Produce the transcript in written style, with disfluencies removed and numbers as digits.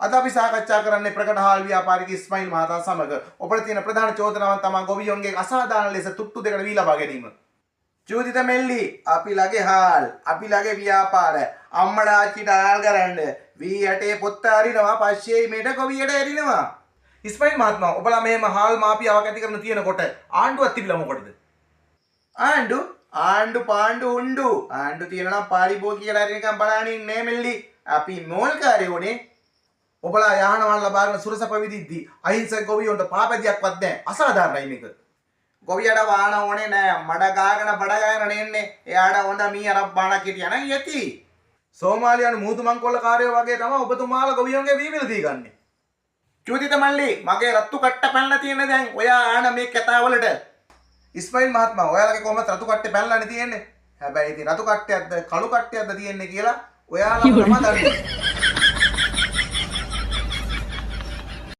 අද අපි සාකච්ඡා කරන්නේ ප්‍රකට හාල් ව්‍යාපාරික ඉස්මායිල් මහතා සමග ඔබට තියෙන ප්‍රධාන චෝදනාවන් තමයි ගොවියන්ගේ අසාධාරණ ලෙස තුට්ටු දෙකට වී ලබා ගැනීම. චෝදිත මෙල්ලි අපි ළගේ හාල් අපි ළගේ ව්‍යාපාර අම්මඩා ආච්චිට හාල් කරන්න වී යටේ පොත්ත අරිනවා පස්සේ මේට ගොවියට එරිනවා. ඉස්මායිල් මහත්මයා ඔබලා මෙහෙම හාල් මාපියාවක් ඇති කරන තියෙනකොට ආණ්ඩුවක් තිබිලා මොකටද? ආණ්ඩු පාණ්ඩු උණ්ඩු ආණ්ඩු තියෙනවා නම් පාරිභෝගිකයට හරිනකම් බලන්න ඉන්නේ මෙල්ලි. අපි මෝල්කාරයෝනේ. ඔබලා යහනවල් ලබාගෙන සුරසප විදිද්දි අහිංසක ගොවියොන්ට පාපැදියක්වත් නැහැ. අසාධාරණයි මේක. ගොවියට වාහන ඕනේ නෑ. මඩ ගාගෙන බඩ ගාගෙන නෙන්නේ. එයාට හොඳ මීහරක් බාණක් හිටියා නම් යති. සෝමාලියානු මුහුදු මංකොල්ලකාරයෝ වගේ තමයි ඔබතුමාලා ගොවියන්ගේ වීවිල දීගන්නේ. චූදිත මල්ලි මගේ රත්තු කට්ට පැනලා තියෙන දැන් ඔයා ආන මේ කතාවලට. ඉස්මායිල් මහත්මයා ඔයාලගේ කොහමද රතු කට්ටේ පැනලානේ තියෙන්නේ? හැබැයි ඉතින් රතු කට්ටයක්ද කළු කට්ටයක්ද තියෙන්නේ කියලා ඔයාලා තමයි දන්නේ.